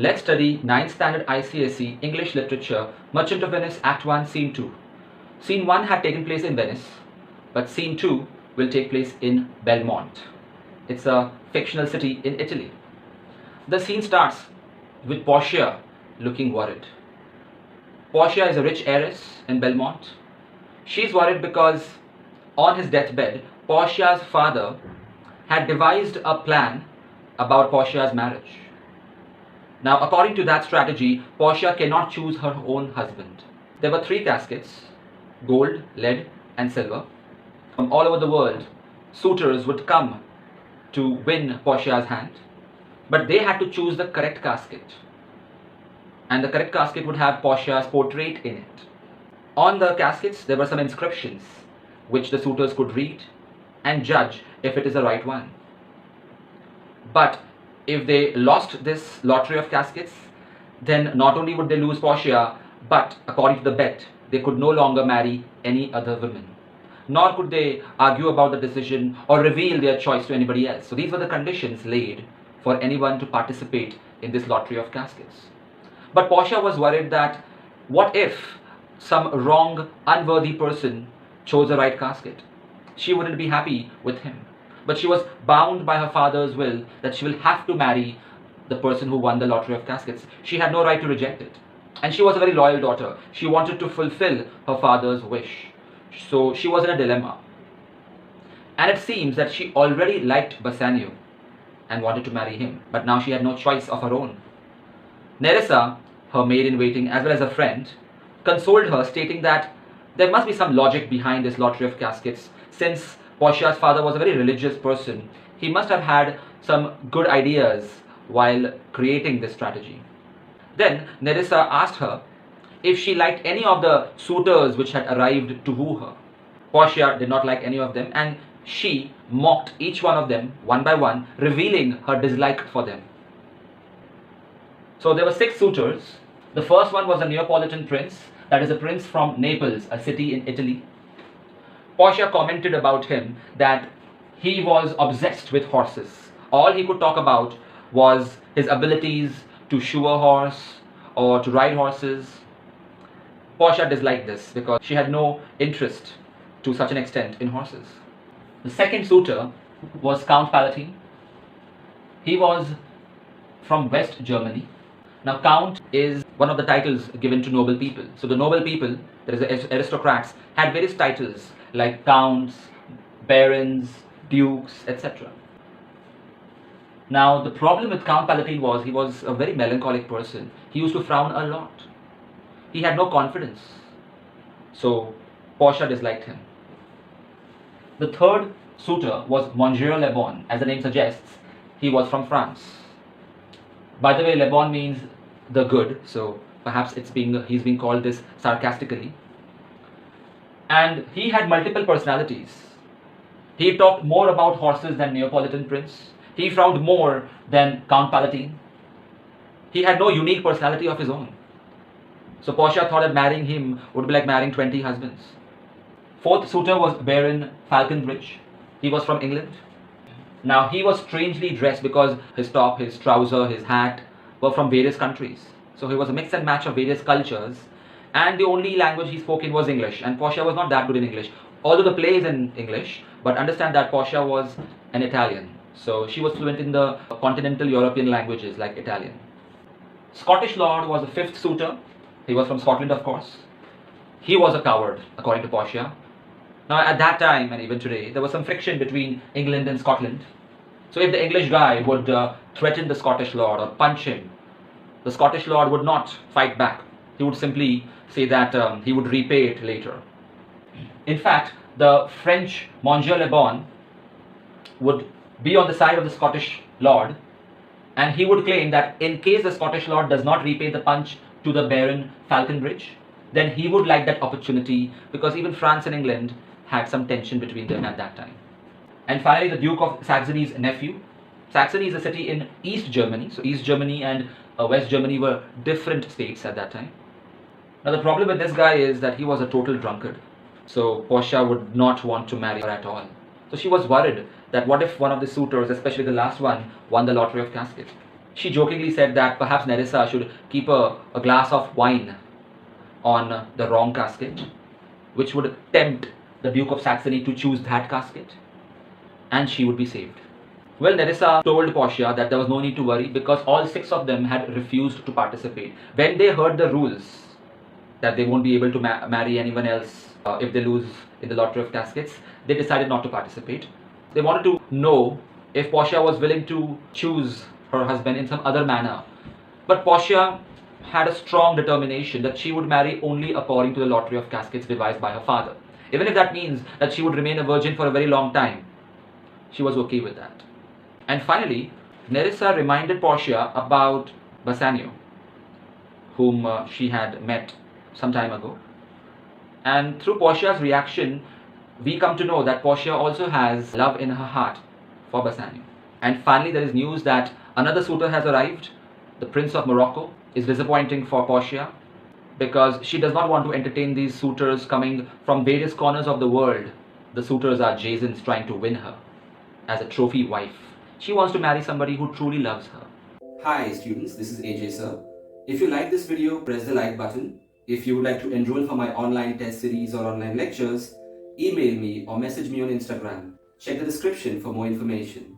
Let's study 9th Standard ICSE English Literature, Merchant of Venice, Act 1, Scene 2. Scene 1 had taken place in Venice, but Scene 2 will take place in Belmont. It's a fictional city in Italy. The scene starts with Portia looking worried. Portia is a rich heiress in Belmont. She's worried because on his deathbed, Portia's father had devised a plan about Portia's marriage. Now, according to that strategy, Portia cannot choose her own husband. There were 3 caskets, gold, lead, and silver. From all over the world, suitors would come to win Portia's hand, but they had to choose the correct casket. And the correct casket would have Portia's portrait in it. On the caskets, there were some inscriptions which the suitors could read and judge if it is the right one. But if they lost this lottery of caskets, then not only would they lose Portia, but according to the bet, they could no longer marry any other women. Nor could they argue about the decision or reveal their choice to anybody else. So these were the conditions laid for anyone to participate in this lottery of caskets. But Portia was worried that what if some wrong, unworthy person chose the right casket? She wouldn't be happy with him. But she was bound by her father's will that she will have to marry the person who won the lottery of caskets. She had no right to reject it. And she was a very loyal daughter. She wanted to fulfill her father's wish. So she was in a dilemma. And it seems that she already liked Bassanio and wanted to marry him. But now she had no choice of her own. Nerissa, her maid-in-waiting as well as a friend, consoled her, stating that there must be some logic behind this lottery of caskets. Since Portia's father was a very religious person, he must have had some good ideas while creating this strategy. Then Nerissa asked her if she liked any of the suitors which had arrived to woo her. Portia did not like any of them, and she mocked each one of them one by one, revealing her dislike for them. So there were 6 suitors. The first one was a Neapolitan prince, that is a prince from Naples, a city in Italy. Portia commented about him that he was obsessed with horses. All he could talk about was his abilities to shoe a horse or to ride horses. Portia disliked this because she had no interest to such an extent in horses. The second suitor was Count Palatine. He was from West Germany. Now, Count is one of the titles given to noble people. So the noble people, that is the aristocrats, had various titles like counts, barons, dukes, etc. Now, the problem with Count Palatine was he was a very melancholic person. He used to frown a lot. He had no confidence. So Portia disliked him. The third suitor was Monsieur Le Bon. As the name suggests, he was from France. By the way, Le Bon means the good, so perhaps he's being called this sarcastically. And he had multiple personalities. He talked more about horses than Neapolitan prince. He frowned more than Count Palatine. He had no unique personality of his own. So Portia thought that marrying him would be like marrying 20 husbands. Fourth suitor was Baron Falconbridge. He was from England. Now he was strangely dressed because his top, his trouser, his hat were from various countries. So he was a mix and match of various cultures, and the only language he spoke in was English, and Portia was not that good in English. Although the play is in English, but understand that Portia was an Italian. So she was fluent in the continental European languages like Italian. Scottish Lord was the fifth suitor. He was from Scotland, of course. He was a coward, according to Portia. Now at that time, and even today, there was some friction between England and Scotland. So if the English guy would threaten the Scottish Lord or punch him, the Scottish Lord would not fight back. He would simply say that he would repay it later. In fact, the French Monsieur Le Bon would be on the side of the Scottish Lord, and he would claim that in case the Scottish Lord does not repay the punch to the Baron Falconbridge, then he would like that opportunity, because even France and England had some tension between them at that time. And finally, the Duke of Saxony's nephew. Saxony is a city in East Germany. So East Germany and West Germany were different states at that time. Now the problem with this guy is that he was a total drunkard. So Portia would not want to marry her at all. So she was worried that what if one of the suitors, especially the last one, won the lottery of caskets. She jokingly said that perhaps Nerissa should keep a glass of wine on the wrong casket, which would tempt the Duke of Saxony to choose that casket, and she would be saved. Well, Nerissa told Portia that there was no need to worry because all six of them had refused to participate. When they heard the rules that they won't be able to marry anyone else if they lose in the lottery of caskets, they decided not to participate. They wanted to know if Portia was willing to choose her husband in some other manner. But Portia had a strong determination that she would marry only according to the lottery of caskets devised by her father. Even if that means that she would remain a virgin for a very long time, she was okay with that. And finally, Nerissa reminded Portia about Bassanio, whom she had met some time ago. And through Portia's reaction, we come to know that Portia also has love in her heart for Bassanio. And finally, there is news that another suitor has arrived. The Prince of Morocco is disappointing for Portia because she does not want to entertain these suitors coming from various corners of the world. The suitors are Jasons trying to win her as a trophy wife. She wants to marry somebody who truly loves her. Hi students, this is AJ sir. If you like this video, press the like button. If you would like to enroll for my online test series or online lectures, email me or message me on Instagram. Check the description for more information.